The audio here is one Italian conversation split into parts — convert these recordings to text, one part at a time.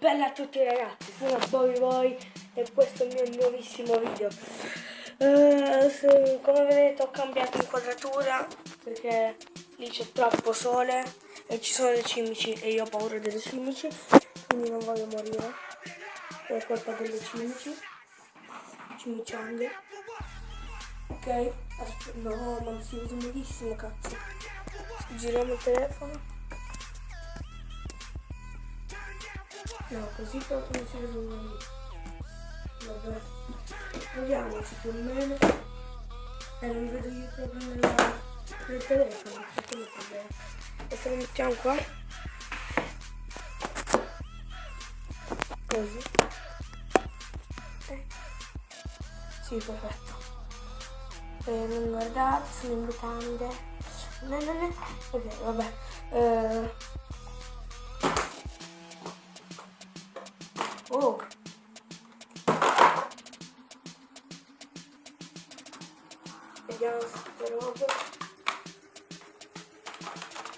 Bella a tutti ragazzi, sono Boy e questo è il mio nuovissimo video. Come vedete ho cambiato inquadratura perché lì c'è troppo sole e ci sono le cimici e io ho paura delle cimici, quindi non voglio morire per colpa delle cimicianghe. Ok, no, ma si vede benissimo, cazzo. Giriamo il telefono. No, così proprio non si vede niente. Vabbè, proviamoci più o meno. Non vedo io proprio nel telefono, perché mi problema. Adesso lo mettiamo qua. Così. Sì, perfetto. Non guardate, sono in mutande. No. Ok, vabbè. Oh! Vediamo queste robe.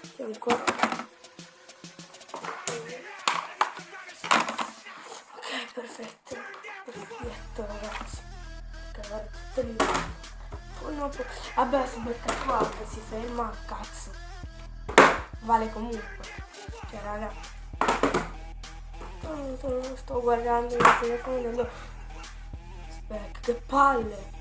Mettiamo qua. Ok, perfetto. Perfetto ragazzi. Guardate tutto lì. Vabbè, si becca qua, si ferma, cazzo. Vale comunque. Cioè raga. Sto guardando il telefono dello specchio. Che palle.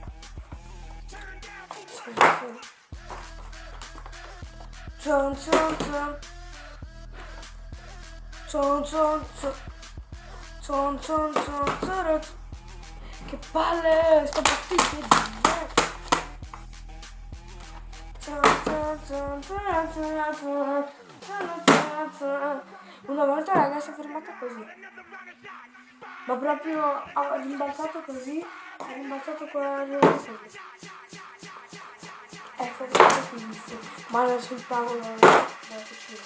Che palle, sto partendo. Una volta la ragazza è fermata così, ma proprio ha rimbalzato così, ha rimbalzato quella così. È stato fighissimo, ma era sul tavolo della cucina.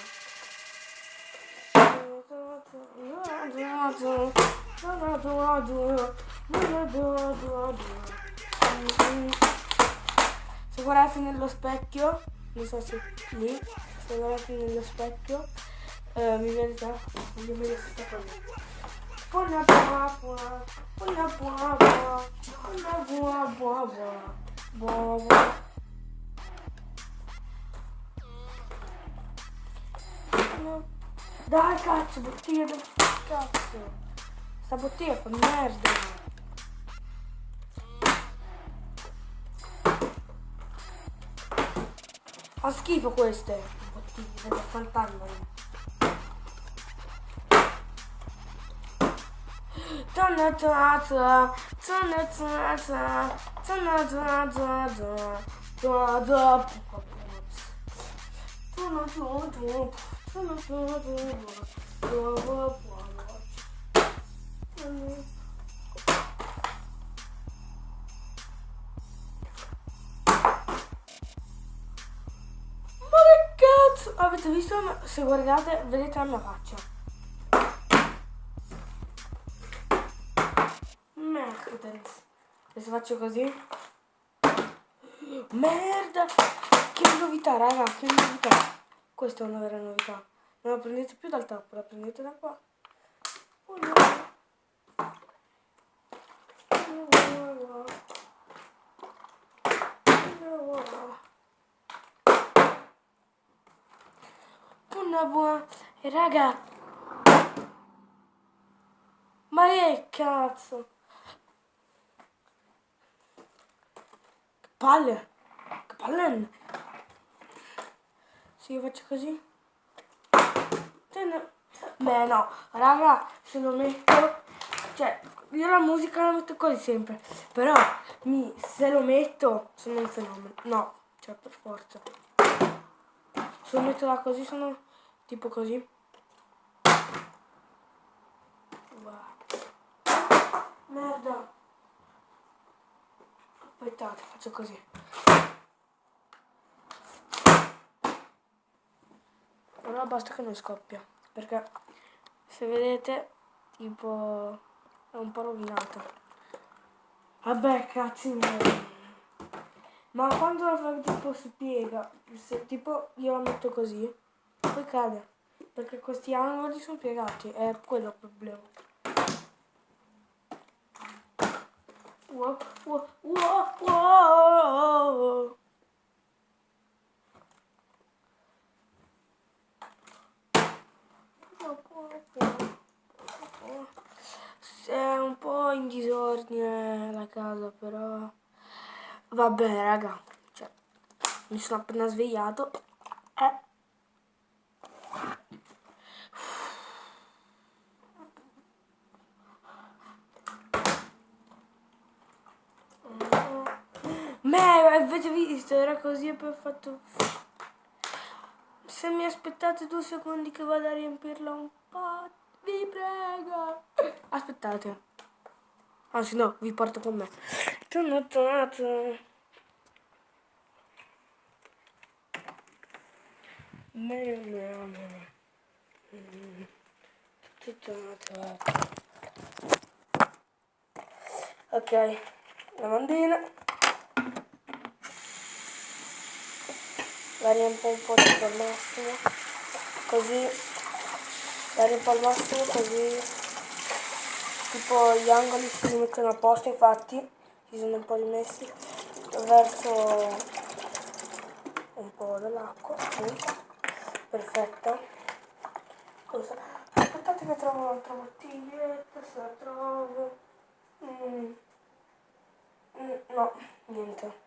Se guardate nello specchio, non so se lì, se guardate nello specchio, mi vedete, voglio vedere questa cosa. Dai cazzo, bottiglia del cazzo. Sta bottiglia fa merda. Fa schifo queste bottiglie del fantasma. Avete visto? Se guardate vedete la mia faccia. Merda. E se faccio così? Merda. Che novità raga, che novità. Questa è una vera novità. Non la prendete più dal tappo, la prendete da qua. Una buona. E raga. Ma che cazzo. Che palle. Che palle. Se io faccio così. Beh no, raga, se lo metto. Cioè, io la musica la metto così sempre. Però se lo metto sono un fenomeno. No, cioè per forza. Se lo metto da così sono tipo così. Merda. Aspettate, faccio così. Però basta che non scoppia. Perché se vedete tipo è un po' rovinato. Vabbè cazzi miei. Ma quando la fai tipo si piega, se tipo io la metto così, poi cade. Perché questi angoli sono piegati, è quello il problema. Wow, wow, wow, wow. È un po' in disordine la casa, però vabbè raga, cioè, mi sono appena svegliato. Me avete visto, era così e poi ho fatto. Se mi aspettate 2 secondi che vado a riempirla un po', vi prego. Aspettate. Anzi no, vi porto con me. Ok, lavandina. La riempo un po' tipo al massimo. Così. La riempo al massimo così. Tipo gli angoli si mettono a posto, infatti. Si sono un po' rimessi. Verso un po' dell'acqua. Perfetta. Cosa? Aspettate che trovo un'altra bottiglietta, se la trovo. No, niente.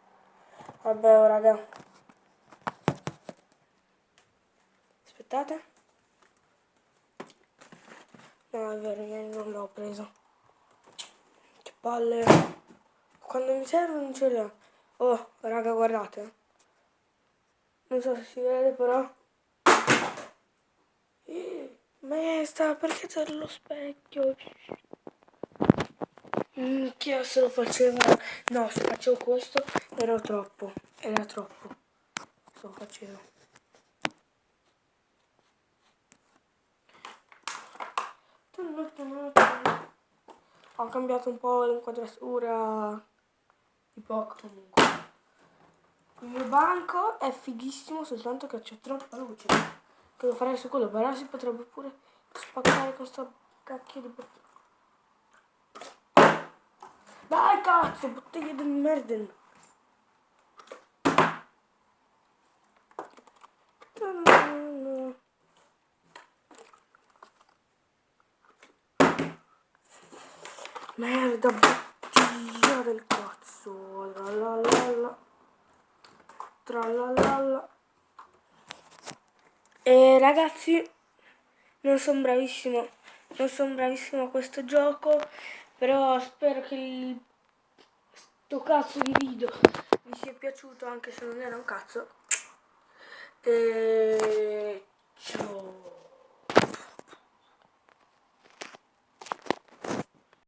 Vabbè, oh, raga. Aspettate. No, è vero, ieri non l'ho preso. Che palle. Quando mi serve non ce l'ho. Oh, raga, guardate. Non so se si vede, però. Maestra, perché c'è lo specchio? Minchia, se lo faceva. No, se facevo questo era troppo. Era troppo. Se lo facevo. Ho cambiato un po' l'inquadratura di poco comunque. Il mio banco è fighissimo, soltanto che c'è troppa luce. Che devo fare su quello, però si potrebbe pure spaccare questo cacchio di bottiglia. Dai cazzo, bottiglia di merda! Merda, bottiglia del cazzo. Tralalala. Tralalala. E ragazzi, non sono bravissimo. Non sono bravissimo a questo gioco. Però spero che sto cazzo di video vi sia piaciuto, anche se non era un cazzo. E ciao.